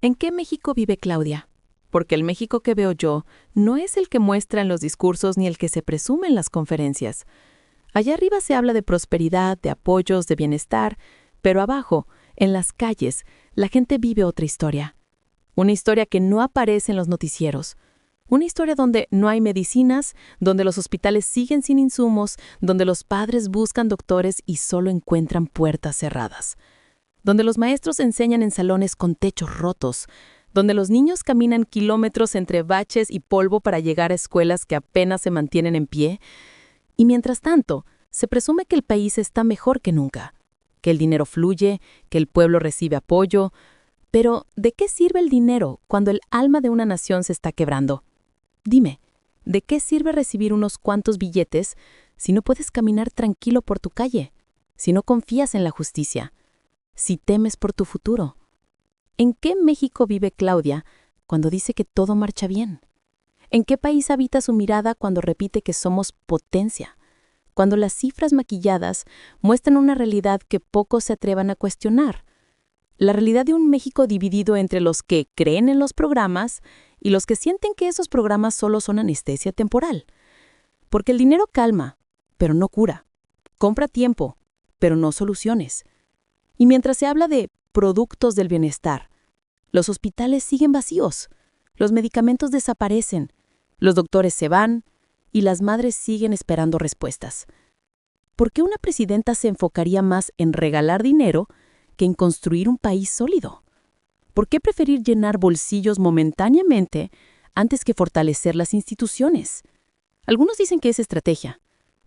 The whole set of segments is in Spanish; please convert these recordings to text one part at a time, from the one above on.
¿En qué México vive Claudia? Porque el México que veo yo no es el que muestra en los discursos ni el que se presume en las conferencias. Allá arriba se habla de prosperidad, de apoyos, de bienestar, pero abajo, en las calles, la gente vive otra historia. Una historia que no aparece en los noticieros. Una historia donde no hay medicinas, donde los hospitales siguen sin insumos, donde los padres buscan doctores y solo encuentran puertas cerradas. Donde los maestros enseñan en salones con techos rotos, donde los niños caminan kilómetros entre baches y polvo para llegar a escuelas que apenas se mantienen en pie. Y mientras tanto, se presume que el país está mejor que nunca, que el dinero fluye, que el pueblo recibe apoyo. Pero, ¿de qué sirve el dinero cuando el alma de una nación se está quebrando? Dime, ¿de qué sirve recibir unos cuantos billetes si no puedes caminar tranquilo por tu calle, si no confías en la justicia, si temes por tu futuro? ¿En qué México vive Claudia cuando dice que todo marcha bien? ¿En qué país habita su mirada cuando repite que somos potencia? Cuando las cifras maquilladas muestran una realidad que pocos se atrevan a cuestionar. La realidad de un México dividido entre los que creen en los programas y los que sienten que esos programas solo son anestesia temporal. Porque el dinero calma, pero no cura. Compra tiempo, pero no soluciones. Y mientras se habla de productos del bienestar, los hospitales siguen vacíos, los medicamentos desaparecen, los doctores se van y las madres siguen esperando respuestas. ¿Por qué una presidenta se enfocaría más en regalar dinero que en construir un país sólido? ¿Por qué preferir llenar bolsillos momentáneamente antes que fortalecer las instituciones? Algunos dicen que es estrategia,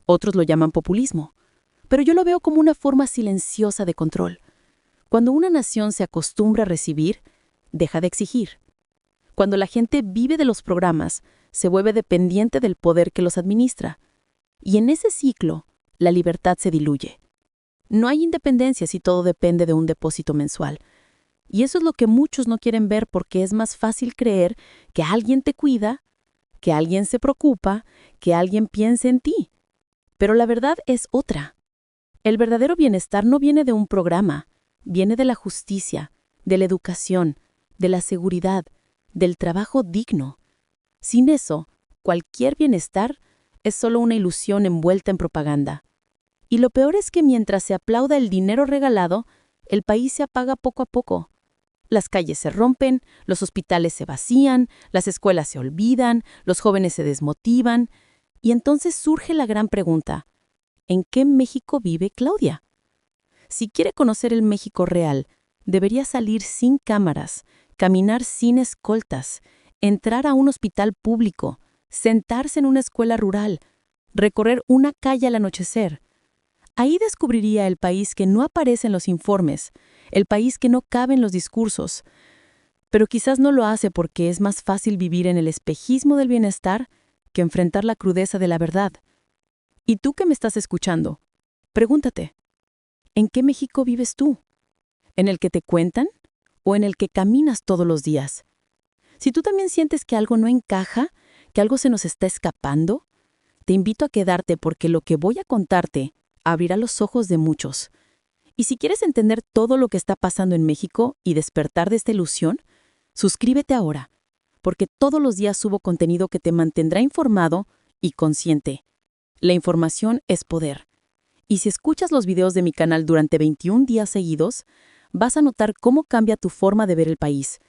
otros lo llaman populismo, pero yo lo veo como una forma silenciosa de control. Cuando una nación se acostumbra a recibir, deja de exigir. Cuando la gente vive de los programas, se vuelve dependiente del poder que los administra. Y en ese ciclo, la libertad se diluye. No hay independencia si todo depende de un depósito mensual. Y eso es lo que muchos no quieren ver porque es más fácil creer que alguien te cuida, que alguien se preocupa, que alguien piensa en ti. Pero la verdad es otra. El verdadero bienestar no viene de un programa, viene de la justicia, de la educación, de la seguridad, del trabajo digno. Sin eso, cualquier bienestar es solo una ilusión envuelta en propaganda. Y lo peor es que mientras se aplauda el dinero regalado, el país se apaga poco a poco. Las calles se rompen, los hospitales se vacían, las escuelas se olvidan, los jóvenes se desmotivan. Y entonces surge la gran pregunta: ¿en qué México vive Claudia? Si quiere conocer el México real, debería salir sin cámaras, caminar sin escoltas, entrar a un hospital público, sentarse en una escuela rural, recorrer una calle al anochecer. Ahí descubriría el país que no aparece en los informes, el país que no cabe en los discursos. Pero quizás no lo hace porque es más fácil vivir en el espejismo del bienestar que enfrentar la crudeza de la verdad. Y tú que me estás escuchando, pregúntate, ¿en qué México vives tú? ¿En el que te cuentan o en el que caminas todos los días? Si tú también sientes que algo no encaja, que algo se nos está escapando, te invito a quedarte porque lo que voy a contarte abrirá los ojos de muchos. Y si quieres entender todo lo que está pasando en México y despertar de esta ilusión, suscríbete ahora, porque todos los días subo contenido que te mantendrá informado y consciente. La información es poder. Y si escuchas los videos de mi canal durante 21 días seguidos, vas a notar cómo cambia tu forma de ver el país.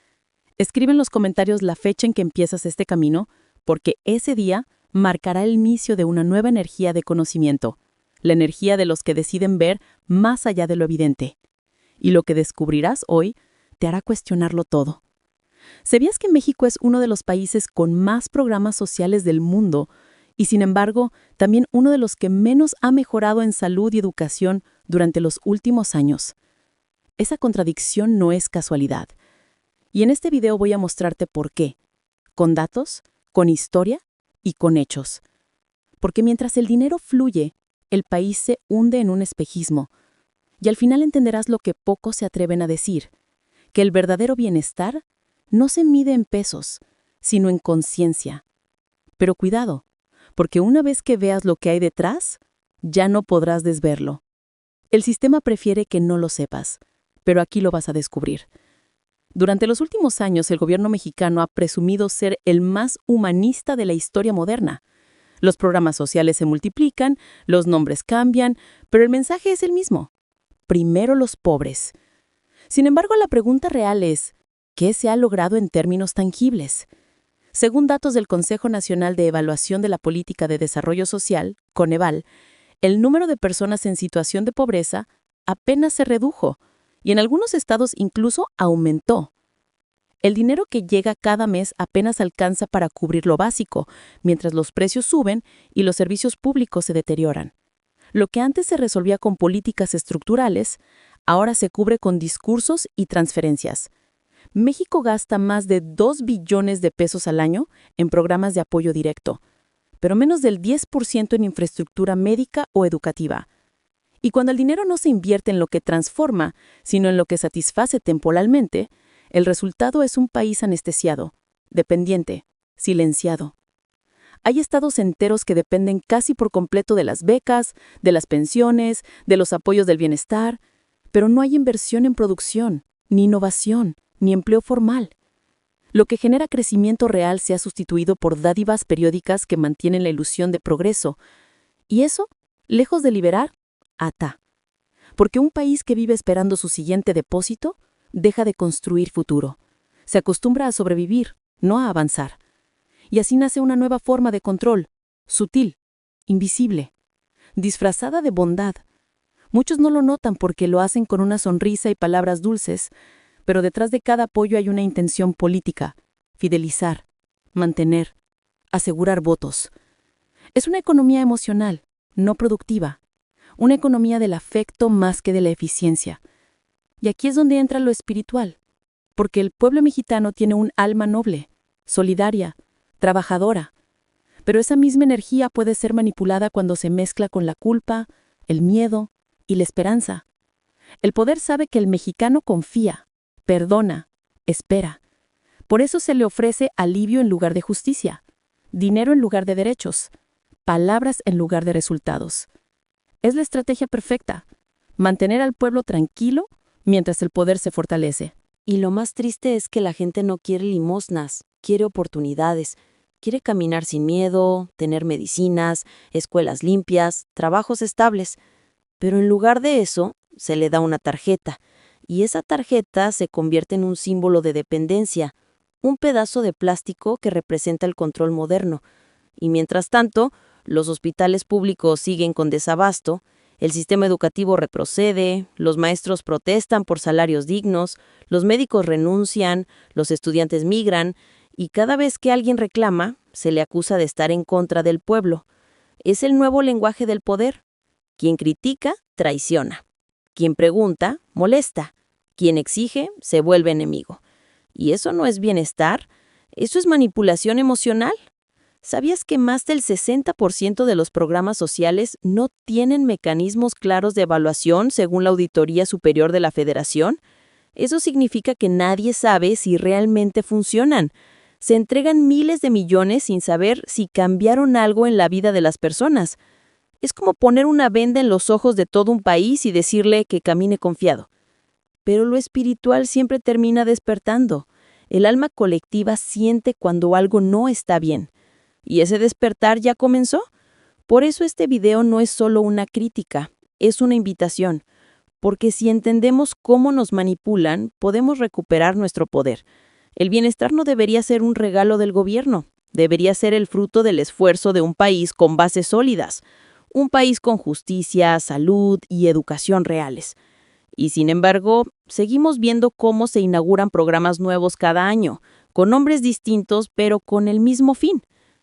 Escribe en los comentarios la fecha en que empiezas este camino, porque ese día marcará el inicio de una nueva energía de conocimiento, la energía de los que deciden ver más allá de lo evidente. Y lo que descubrirás hoy te hará cuestionarlo todo. ¿Sabías que México es uno de los países con más programas sociales del mundo y, sin embargo, también uno de los que menos ha mejorado en salud y educación durante los últimos años? Esa contradicción no es casualidad. Y en este video voy a mostrarte por qué, con datos, con historia y con hechos. Porque mientras el dinero fluye, el país se hunde en un espejismo. Y al final entenderás lo que pocos se atreven a decir, que el verdadero bienestar no se mide en pesos, sino en conciencia. Pero cuidado, porque una vez que veas lo que hay detrás, ya no podrás desverlo. El sistema prefiere que no lo sepas, pero aquí lo vas a descubrir. Durante los últimos años, el gobierno mexicano ha presumido ser el más humanista de la historia moderna. Los programas sociales se multiplican, los nombres cambian, pero el mensaje es el mismo. Primero los pobres. Sin embargo, la pregunta real es, ¿qué se ha logrado en términos tangibles? Según datos del Consejo Nacional de Evaluación de la Política de Desarrollo Social, Coneval, el número de personas en situación de pobreza apenas se redujo y en algunos estados incluso aumentó. El dinero que llega cada mes apenas alcanza para cubrir lo básico, mientras los precios suben y los servicios públicos se deterioran. Lo que antes se resolvía con políticas estructurales, ahora se cubre con discursos y transferencias. México gasta más de 2 billones de pesos al año en programas de apoyo directo, pero menos del 10% en infraestructura médica o educativa. Y cuando el dinero no se invierte en lo que transforma, sino en lo que satisface temporalmente, el resultado es un país anestesiado, dependiente, silenciado. Hay estados enteros que dependen casi por completo de las becas, de las pensiones, de los apoyos del bienestar, pero no hay inversión en producción, ni innovación, ni empleo formal. Lo que genera crecimiento real se ha sustituido por dádivas periódicas que mantienen la ilusión de progreso. Y eso, lejos de liberar, ata. Porque un país que vive esperando su siguiente depósito, deja de construir futuro. Se acostumbra a sobrevivir, no a avanzar. Y así nace una nueva forma de control, sutil, invisible, disfrazada de bondad. Muchos no lo notan porque lo hacen con una sonrisa y palabras dulces, pero detrás de cada apoyo hay una intención política: fidelizar, mantener, asegurar votos. Es una economía emocional, no productiva, una economía del afecto más que de la eficiencia. Y aquí es donde entra lo espiritual, porque el pueblo mexicano tiene un alma noble, solidaria, trabajadora, pero esa misma energía puede ser manipulada cuando se mezcla con la culpa, el miedo y la esperanza. El poder sabe que el mexicano confía, perdona, espera. Por eso se le ofrece alivio en lugar de justicia, dinero en lugar de derechos, palabras en lugar de resultados. Es la estrategia perfecta: mantener al pueblo tranquilo mientras el poder se fortalece. Y lo más triste es que la gente no quiere limosnas, quiere oportunidades, quiere caminar sin miedo, tener medicinas, escuelas limpias, trabajos estables. Pero en lugar de eso, se le da una tarjeta, y esa tarjeta se convierte en un símbolo de dependencia, un pedazo de plástico que representa el control moderno. Y mientras tanto, los hospitales públicos siguen con desabasto, el sistema educativo retrocede, los maestros protestan por salarios dignos, los médicos renuncian, los estudiantes migran, y cada vez que alguien reclama, se le acusa de estar en contra del pueblo. Es el nuevo lenguaje del poder. Quien critica, traiciona. Quien pregunta, molesta. Quien exige, se vuelve enemigo. ¿Y eso no es bienestar? ¿Eso es manipulación emocional? ¿Sabías que más del 60% de los programas sociales no tienen mecanismos claros de evaluación según la Auditoría Superior de la Federación? Eso significa que nadie sabe si realmente funcionan. Se entregan miles de millones sin saber si cambiaron algo en la vida de las personas. Es como poner una venda en los ojos de todo un país y decirle que camine confiado. Pero lo espiritual siempre termina despertando. El alma colectiva siente cuando algo no está bien. ¿Y ese despertar ya comenzó? Por eso este video no es solo una crítica, es una invitación. Porque si entendemos cómo nos manipulan, podemos recuperar nuestro poder. El bienestar no debería ser un regalo del gobierno, debería ser el fruto del esfuerzo de un país con bases sólidas. Un país con justicia, salud y educación reales. Y sin embargo, seguimos viendo cómo se inauguran programas nuevos cada año, con nombres distintos pero con el mismo fin: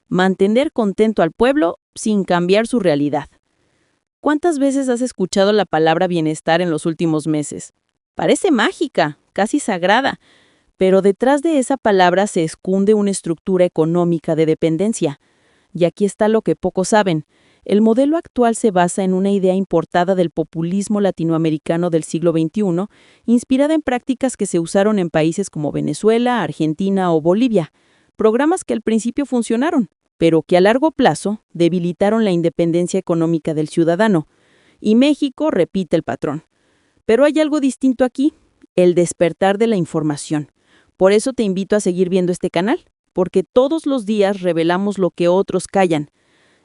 mantener contento al pueblo sin cambiar su realidad. ¿Cuántas veces has escuchado la palabra bienestar en los últimos meses? Parece mágica, casi sagrada, pero detrás de esa palabra se esconde una estructura económica de dependencia. Y aquí está lo que pocos saben. El modelo actual se basa en una idea importada del populismo latinoamericano del siglo XXI, inspirada en prácticas que se usaron en países como Venezuela, Argentina o Bolivia. Programas que al principio funcionaron, pero que a largo plazo debilitaron la independencia económica del ciudadano. Y México repite el patrón. Pero hay algo distinto aquí: el despertar de la información. Por eso te invito a seguir viendo este canal, porque todos los días revelamos lo que otros callan.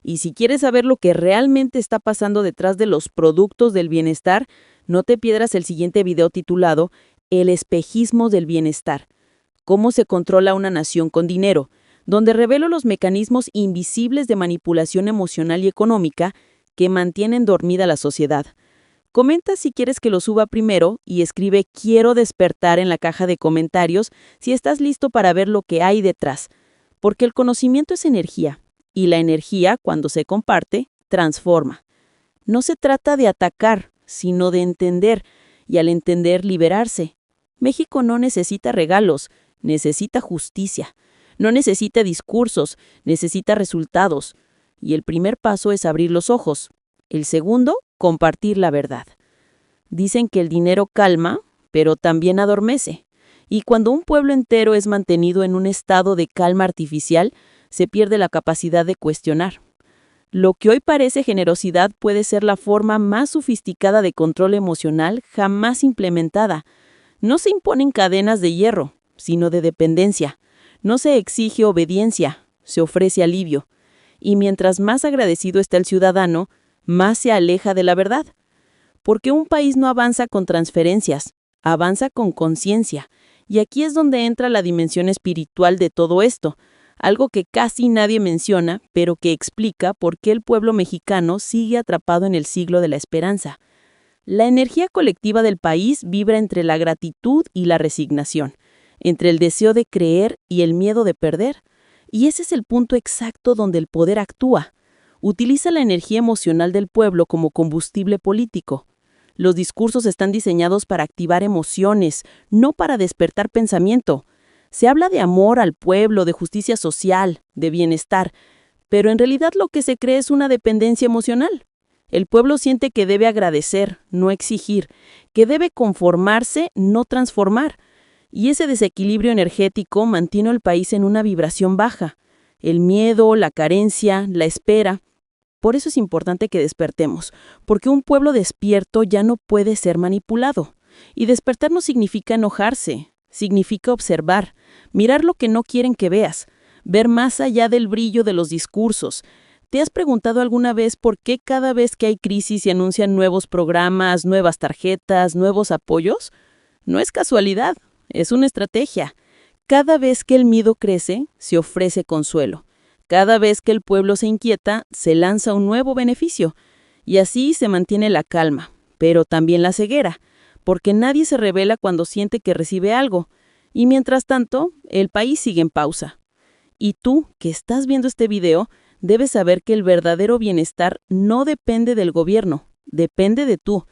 Y si quieres saber lo que realmente está pasando detrás de los productos del bienestar, no te pierdas el siguiente video titulado El espejismo del bienestar. Cómo se controla una nación con dinero, donde revelo los mecanismos invisibles de manipulación emocional y económica que mantienen dormida la sociedad. Comenta si quieres que lo suba primero y escribe "Quiero despertar" en la caja de comentarios si estás listo para ver lo que hay detrás. Porque el conocimiento es energía, y la energía, cuando se comparte, transforma. No se trata de atacar, sino de entender, y al entender, liberarse. México no necesita regalos, necesita justicia. No necesita discursos, necesita resultados. Y el primer paso es abrir los ojos. El segundo, compartir la verdad. Dicen que el dinero calma, pero también adormece. Y cuando un pueblo entero es mantenido en un estado de calma artificial, se pierde la capacidad de cuestionar. Lo que hoy parece generosidad puede ser la forma más sofisticada de control emocional jamás implementada. No se imponen cadenas de hierro, sino de dependencia. No se exige obediencia, se ofrece alivio. Y mientras más agradecido está el ciudadano, más se aleja de la verdad. Porque un país no avanza con transferencias, avanza con conciencia. Y aquí es donde entra la dimensión espiritual de todo esto, algo que casi nadie menciona, pero que explica por qué el pueblo mexicano sigue atrapado en el siglo de la esperanza. La energía colectiva del país vibra entre la gratitud y la resignación, entre el deseo de creer y el miedo de perder. Y ese es el punto exacto donde el poder actúa. Utiliza la energía emocional del pueblo como combustible político. Los discursos están diseñados para activar emociones, no para despertar pensamiento. Se habla de amor al pueblo, de justicia social, de bienestar, pero en realidad lo que se cree es una dependencia emocional. El pueblo siente que debe agradecer, no exigir, que debe conformarse, no transformar. Y ese desequilibrio energético mantiene al país en una vibración baja. El miedo, la carencia, la espera. Por eso es importante que despertemos, porque un pueblo despierto ya no puede ser manipulado. Y despertar no significa enojarse, significa observar, mirar lo que no quieren que veas, ver más allá del brillo de los discursos. ¿Te has preguntado alguna vez por qué cada vez que hay crisis se anuncian nuevos programas, nuevas tarjetas, nuevos apoyos? No es casualidad. Es una estrategia. Cada vez que el miedo crece, se ofrece consuelo. Cada vez que el pueblo se inquieta, se lanza un nuevo beneficio. Y así se mantiene la calma, pero también la ceguera, porque nadie se revela cuando siente que recibe algo. Y mientras tanto, el país sigue en pausa. Y tú, que estás viendo este video, debes saber que el verdadero bienestar no depende del gobierno, depende de tú.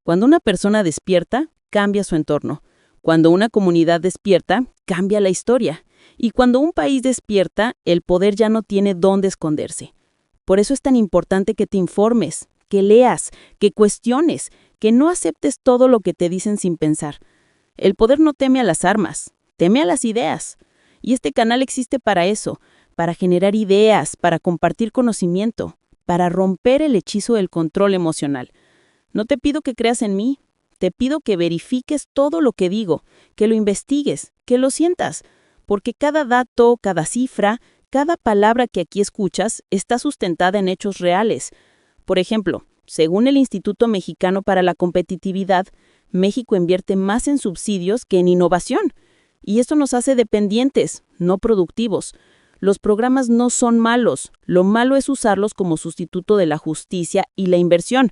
Cuando una persona despierta, cambia su entorno. Cuando una comunidad despierta, cambia la historia. Y cuando un país despierta, el poder ya no tiene dónde esconderse. Por eso es tan importante que te informes, que leas, que cuestiones, que no aceptes todo lo que te dicen sin pensar. El poder no teme a las armas, teme a las ideas. Y este canal existe para eso, para generar ideas, para compartir conocimiento, para romper el hechizo del control emocional. No te pido que creas en mí. Te pido que verifiques todo lo que digo, que lo investigues, que lo sientas, porque cada dato, cada cifra, cada palabra que aquí escuchas está sustentada en hechos reales. Por ejemplo, según el Instituto Mexicano para la Competitividad, México invierte más en subsidios que en innovación, y esto nos hace dependientes, no productivos. Los programas no son malos, lo malo es usarlos como sustituto de la justicia y la inversión.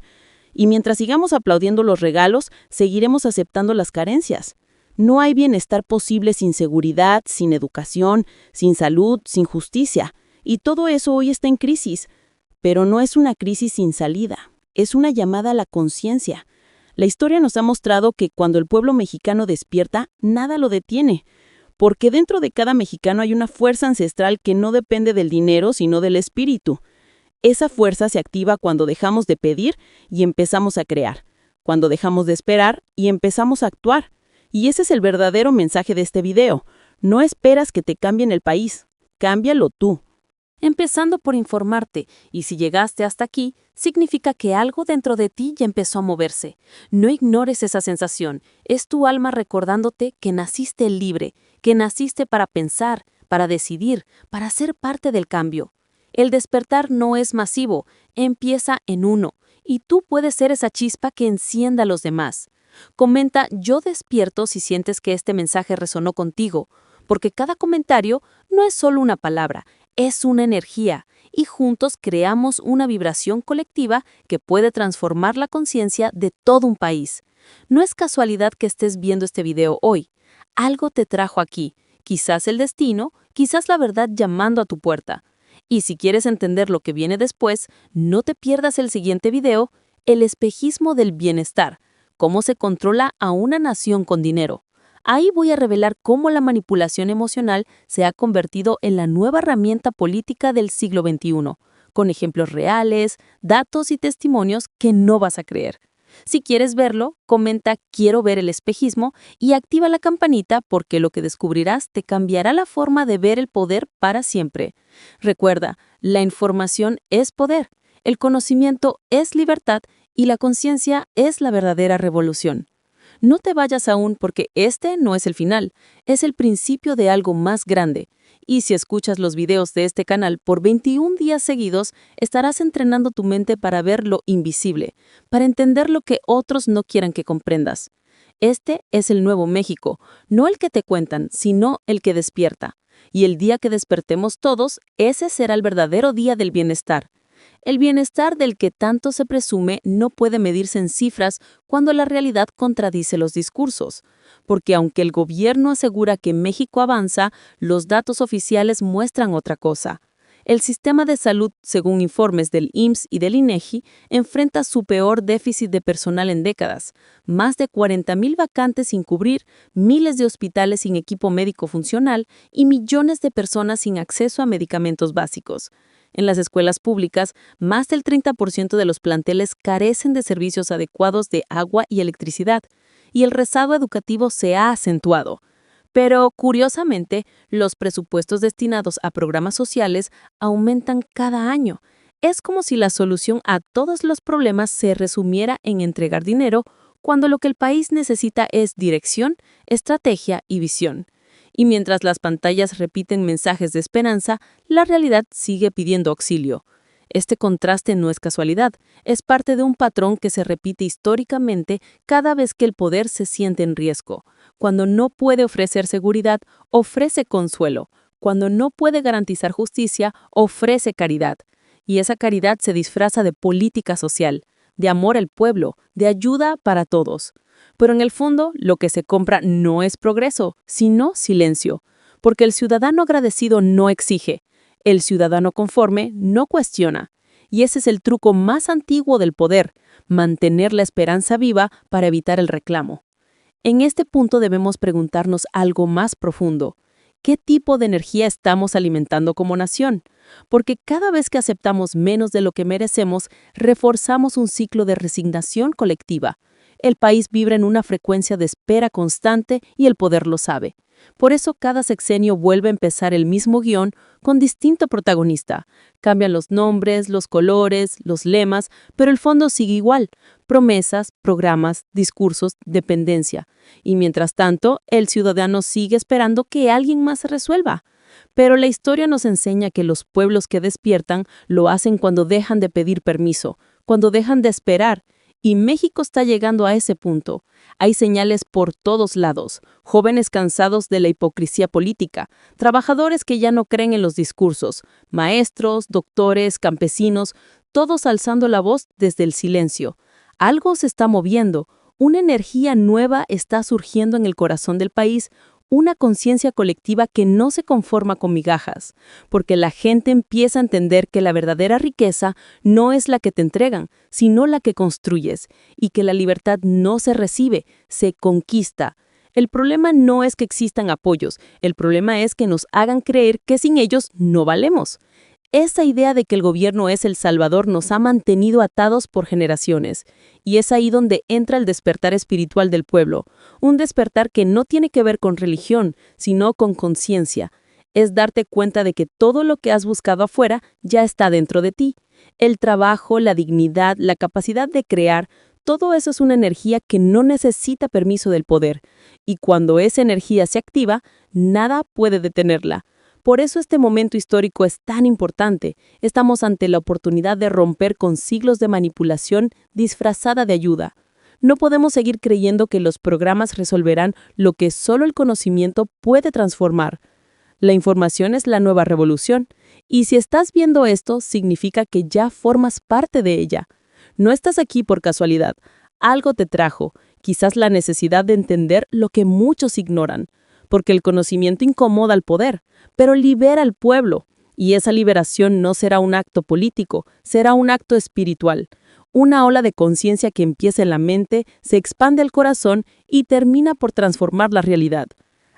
Y mientras sigamos aplaudiendo los regalos, seguiremos aceptando las carencias. No hay bienestar posible sin seguridad, sin educación, sin salud, sin justicia. Y todo eso hoy está en crisis. Pero no es una crisis sin salida, es una llamada a la conciencia. La historia nos ha mostrado que cuando el pueblo mexicano despierta, nada lo detiene. Porque dentro de cada mexicano hay una fuerza ancestral que no depende del dinero, sino del espíritu. Esa fuerza se activa cuando dejamos de pedir y empezamos a crear, cuando dejamos de esperar y empezamos a actuar. Y ese es el verdadero mensaje de este video. No esperas que te cambien el país, cámbialo tú. empezando por informarte, y si llegaste hasta aquí, significa que algo dentro de ti ya empezó a moverse. No ignores esa sensación, es tu alma recordándote que naciste libre, que naciste para pensar, para decidir, para ser parte del cambio. El despertar no es masivo, empieza en uno, y tú puedes ser esa chispa que encienda a los demás. Comenta "Yo despierto" si sientes que este mensaje resonó contigo, porque cada comentario no es solo una palabra, es una energía, y juntos creamos una vibración colectiva que puede transformar la conciencia de todo un país. No es casualidad que estés viendo este video hoy. Algo te trajo aquí, quizás el destino, quizás la verdad llamando a tu puerta. Y si quieres entender lo que viene después, no te pierdas el siguiente video, El espejismo del bienestar, cómo se controla a una nación con dinero. Ahí voy a revelar cómo la manipulación emocional se ha convertido en la nueva herramienta política del siglo XXI, con ejemplos reales, datos y testimonios que no vas a creer. Si quieres verlo, comenta "Quiero ver el espejismo" y activa la campanita porque lo que descubrirás te cambiará la forma de ver el poder para siempre. Recuerda, la información es poder, el conocimiento es libertad y la conciencia es la verdadera revolución. No te vayas aún porque este no es el final, es el principio de algo más grande. Y si escuchas los videos de este canal por 21 días seguidos, estarás entrenando tu mente para ver lo invisible, para entender lo que otros no quieran que comprendas. Este es el nuevo México, no el que te cuentan, sino el que despierta. Y el día que despertemos todos, ese será el verdadero día del bienestar. El bienestar del que tanto se presume no puede medirse en cifras cuando la realidad contradice los discursos, porque aunque el gobierno asegura que México avanza, los datos oficiales muestran otra cosa. El sistema de salud, según informes del IMSS y del INEGI, enfrenta su peor déficit de personal en décadas, más de 40,000 vacantes sin cubrir, miles de hospitales sin equipo médico funcional y millones de personas sin acceso a medicamentos básicos. En las escuelas públicas, más del 30% de los planteles carecen de servicios adecuados de agua y electricidad, y el rezago educativo se ha acentuado. Pero, curiosamente, los presupuestos destinados a programas sociales aumentan cada año. Es como si la solución a todos los problemas se resumiera en entregar dinero, cuando lo que el país necesita es dirección, estrategia y visión. Y mientras las pantallas repiten mensajes de esperanza, la realidad sigue pidiendo auxilio. Este contraste no es casualidad, es parte de un patrón que se repite históricamente cada vez que el poder se siente en riesgo. Cuando no puede ofrecer seguridad, ofrece consuelo. Cuando no puede garantizar justicia, ofrece caridad. Y esa caridad se disfraza de política social, de amor al pueblo, de ayuda para todos. Pero en el fondo, lo que se compra no es progreso, sino silencio, porque el ciudadano agradecido no exige, el ciudadano conforme no cuestiona. Y ese es el truco más antiguo del poder, mantener la esperanza viva para evitar el reclamo. En este punto debemos preguntarnos algo más profundo. ¿Qué tipo de energía estamos alimentando como nación? Porque cada vez que aceptamos menos de lo que merecemos, reforzamos un ciclo de resignación colectiva. El país vibra en una frecuencia de espera constante y el poder lo sabe. Por eso cada sexenio vuelve a empezar el mismo guión con distinto protagonista. Cambian los nombres, los colores, los lemas, pero el fondo sigue igual. Promesas, programas, discursos, dependencia. Y mientras tanto, el ciudadano sigue esperando que alguien más se resuelva. Pero la historia nos enseña que los pueblos que despiertan lo hacen cuando dejan de pedir permiso, cuando dejan de esperar. Y México está llegando a ese punto. Hay señales por todos lados, jóvenes cansados de la hipocresía política, trabajadores que ya no creen en los discursos, maestros, doctores, campesinos, todos alzando la voz desde el silencio. Algo se está moviendo, una energía nueva está surgiendo en el corazón del país, una conciencia colectiva que no se conforma con migajas, porque la gente empieza a entender que la verdadera riqueza no es la que te entregan, sino la que construyes, y que la libertad no se recibe, se conquista. El problema no es que existan apoyos, el problema es que nos hagan creer que sin ellos no valemos. Esa idea de que el gobierno es el salvador nos ha mantenido atados por generaciones, y es ahí donde entra el despertar espiritual del pueblo, un despertar que no tiene que ver con religión, sino con conciencia. Es darte cuenta de que todo lo que has buscado afuera ya está dentro de ti. El trabajo, la dignidad, la capacidad de crear, todo eso es una energía que no necesita permiso del poder. Y cuando esa energía se activa, nada puede detenerla. Por eso este momento histórico es tan importante. Estamos ante la oportunidad de romper con siglos de manipulación disfrazada de ayuda. No podemos seguir creyendo que los programas resolverán lo que solo el conocimiento puede transformar. La información es la nueva revolución, y si estás viendo esto, significa que ya formas parte de ella. No estás aquí por casualidad. Algo te trajo, quizás la necesidad de entender lo que muchos ignoran, porque el conocimiento incomoda al poder, pero libera al pueblo, y esa liberación no será un acto político, será un acto espiritual. Una ola de conciencia que empieza en la mente, se expande al corazón y termina por transformar la realidad.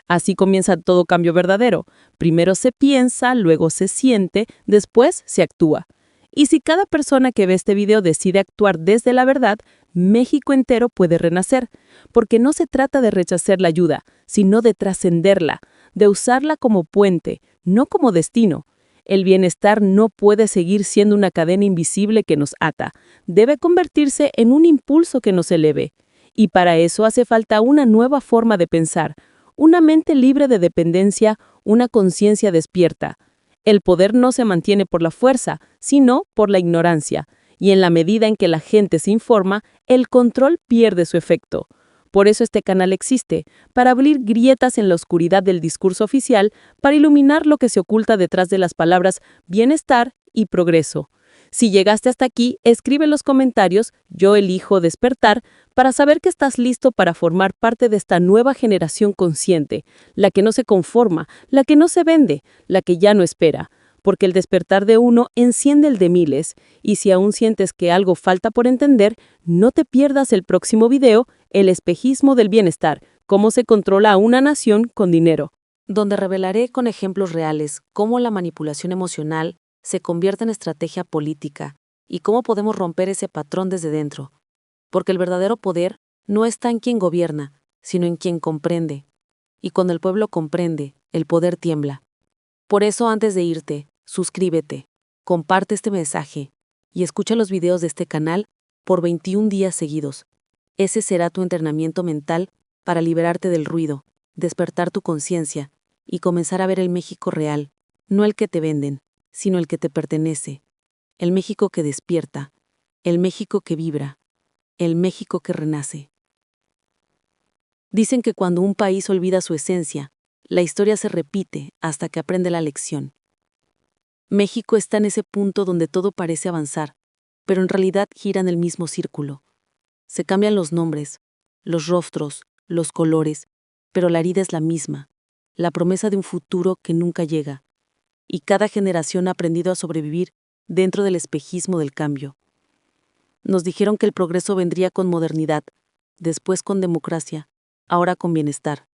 Así comienza todo cambio verdadero. Primero se piensa, luego se siente, después se actúa. Y si cada persona que ve este video decide actuar desde la verdad, México entero puede renacer, porque no se trata de rechazar la ayuda, sino de trascenderla, de usarla como puente, no como destino. El bienestar no puede seguir siendo una cadena invisible que nos ata, debe convertirse en un impulso que nos eleve. Y para eso hace falta una nueva forma de pensar, una mente libre de dependencia, una conciencia despierta. El poder no se mantiene por la fuerza, sino por la ignorancia, y en la medida en que la gente se informa, el control pierde su efecto. Por eso este canal existe, para abrir grietas en la oscuridad del discurso oficial, para iluminar lo que se oculta detrás de las palabras bienestar y progreso. Si llegaste hasta aquí, escribe en los comentarios "Yo elijo despertar" para saber que estás listo para formar parte de esta nueva generación consciente, la que no se conforma, la que no se vende, la que ya no espera, porque el despertar de uno enciende el de miles, y si aún sientes que algo falta por entender, no te pierdas el próximo video, El espejismo del bienestar, cómo se controla a una nación con dinero, donde revelaré con ejemplos reales cómo la manipulación emocional se convierte en estrategia política y cómo podemos romper ese patrón desde dentro. Porque el verdadero poder no está en quien gobierna, sino en quien comprende. Y cuando el pueblo comprende, el poder tiembla. Por eso, antes de irte, suscríbete, comparte este mensaje y escucha los videos de este canal por 21 días seguidos. Ese será tu entrenamiento mental para liberarte del ruido, despertar tu conciencia y comenzar a ver el México real, no el que te venden, sino el que te pertenece. El México que despierta, el México que vibra, el México que renace. Dicen que cuando un país olvida su esencia, la historia se repite hasta que aprende la lección. México está en ese punto donde todo parece avanzar, pero en realidad gira en el mismo círculo. Se cambian los nombres, los rostros, los colores, pero la herida es la misma, la promesa de un futuro que nunca llega. Y cada generación ha aprendido a sobrevivir dentro del espejismo del cambio. Nos dijeron que el progreso vendría con modernidad, después con democracia, ahora con bienestar.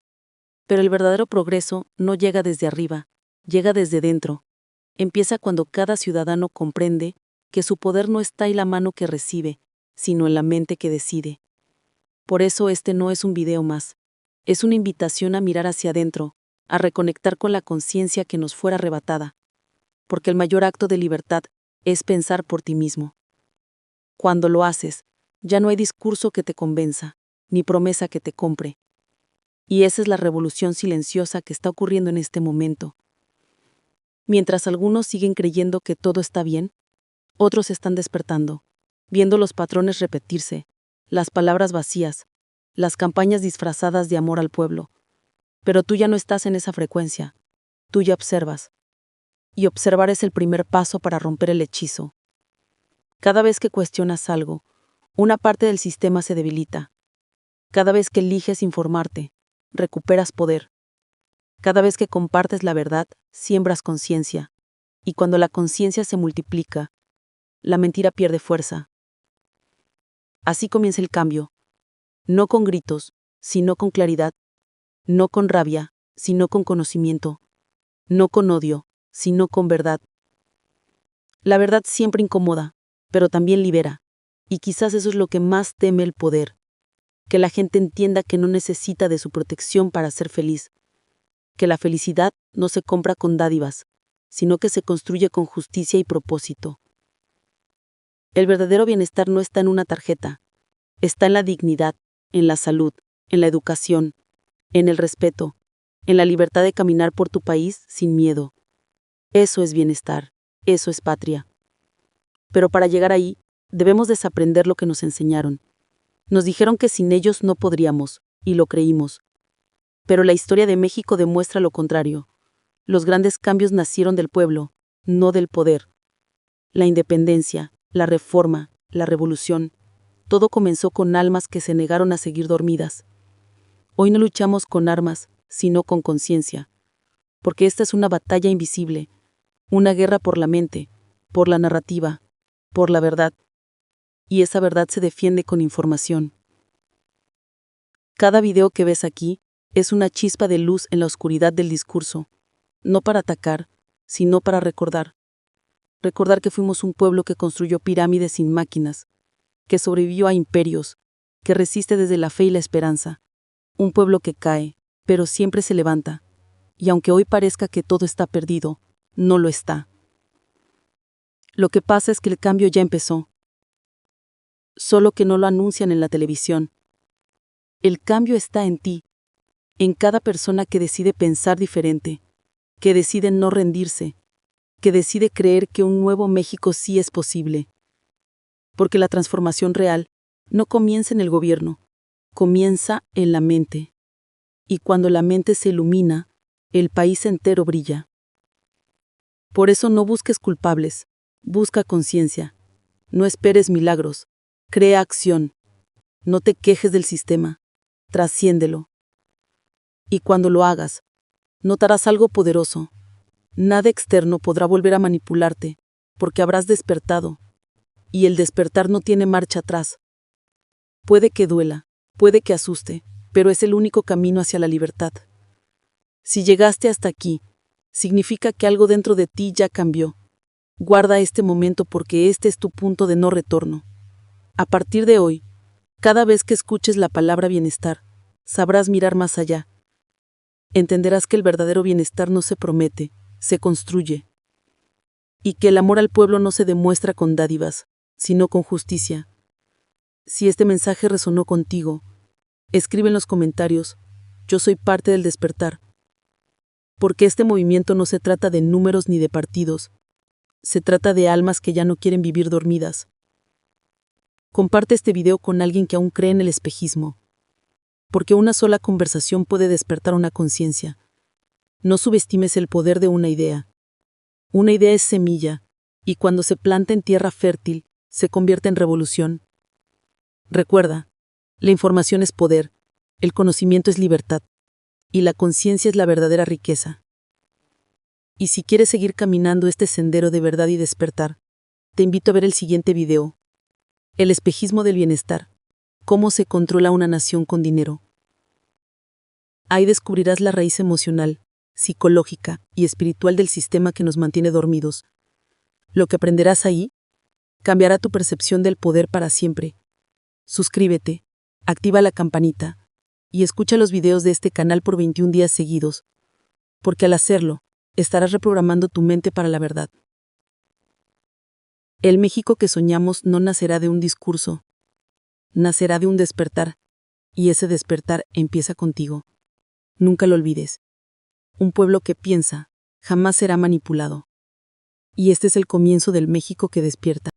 Pero el verdadero progreso no llega desde arriba, llega desde dentro. Empieza cuando cada ciudadano comprende que su poder no está en la mano que recibe, sino en la mente que decide. Por eso este no es un video más, es una invitación a mirar hacia adentro, a reconectar con la conciencia que nos fuera arrebatada, porque el mayor acto de libertad es pensar por ti mismo. Cuando lo haces, ya no hay discurso que te convenza, ni promesa que te compre. Y esa es la revolución silenciosa que está ocurriendo en este momento. Mientras algunos siguen creyendo que todo está bien, otros están despertando, viendo los patrones repetirse, las palabras vacías, las campañas disfrazadas de amor al pueblo. Pero tú ya no estás en esa frecuencia, tú ya observas. Y observar es el primer paso para romper el hechizo. Cada vez que cuestionas algo, una parte del sistema se debilita. Cada vez que eliges informarte, recuperas poder. Cada vez que compartes la verdad, siembras conciencia. Y cuando la conciencia se multiplica, la mentira pierde fuerza. Así comienza el cambio. No con gritos, sino con claridad. No con rabia, sino con conocimiento. No con odio, sino con verdad. La verdad siempre incomoda, pero también libera. Y quizás eso es lo que más teme el poder. Que la gente entienda que no necesita de su protección para ser feliz. que la felicidad no se compra con dádivas, sino que se construye con justicia y propósito. El verdadero bienestar no está en una tarjeta, está en la dignidad, en la salud, en la educación, en el respeto, en la libertad de caminar por tu país sin miedo. Eso es bienestar, eso es patria. Pero para llegar ahí, debemos desaprender lo que nos enseñaron. Nos dijeron que sin ellos no podríamos, y lo creímos. Pero la historia de México demuestra lo contrario. Los grandes cambios nacieron del pueblo, no del poder. La independencia, la reforma, la revolución, todo comenzó con almas que se negaron a seguir dormidas. Hoy no luchamos con armas, sino con conciencia, porque esta es una batalla invisible, una guerra por la mente, por la narrativa, por la verdad, y esa verdad se defiende con información. Cada video que ves aquí es una chispa de luz en la oscuridad del discurso, no para atacar, sino para recordar. Recordar que fuimos un pueblo que construyó pirámides sin máquinas, que sobrevivió a imperios, que resiste desde la fe y la esperanza. Un pueblo que cae, pero siempre se levanta. Y aunque hoy parezca que todo está perdido, no lo está. Lo que pasa es que el cambio ya empezó. Solo que no lo anuncian en la televisión. El cambio está en ti, en cada persona que decide pensar diferente, que decide no rendirse, que decide creer que un nuevo México sí es posible. Porque la transformación real no comienza en el gobierno, comienza en la mente. Y cuando la mente se ilumina, el país entero brilla. Por eso no busques culpables, busca conciencia. No esperes milagros, crea acción. No te quejes del sistema, trasciéndelo. Y cuando lo hagas, notarás algo poderoso. Nada externo podrá volver a manipularte, porque habrás despertado. Y el despertar no tiene marcha atrás. Puede que duela, puede que asuste, pero es el único camino hacia la libertad. Si llegaste hasta aquí, significa que algo dentro de ti ya cambió. Guarda este momento porque este es tu punto de no retorno. A partir de hoy, cada vez que escuches la palabra bienestar, sabrás mirar más allá. Entenderás que el verdadero bienestar no se promete, se construye. Y que el amor al pueblo no se demuestra con dádivas, sino con justicia. Si este mensaje resonó contigo, escribe en los comentarios, yo soy parte del despertar. Porque este movimiento no se trata de números ni de partidos, se trata de almas que ya no quieren vivir dormidas. Comparte este video con alguien que aún cree en el espejismo, porque una sola conversación puede despertar una conciencia. No subestimes el poder de una idea. Una idea es semilla, y cuando se planta en tierra fértil, se convierte en revolución. Recuerda, la información es poder, el conocimiento es libertad, y la conciencia es la verdadera riqueza. Y si quieres seguir caminando este sendero de verdad y despertar, te invito a ver el siguiente video. El espejismo del bienestar. Cómo se controla una nación con dinero. Ahí descubrirás la raíz emocional, psicológica y espiritual del sistema que nos mantiene dormidos. Lo que aprenderás ahí cambiará tu percepción del poder para siempre. Suscríbete, activa la campanita y escucha los videos de este canal por 21 días seguidos, porque al hacerlo, estarás reprogramando tu mente para la verdad. El México que soñamos no nacerá de un discurso, nacerá de un despertar, y ese despertar empieza contigo. Nunca lo olvides. Un pueblo que piensa jamás será manipulado. Y este es el comienzo del México que despierta.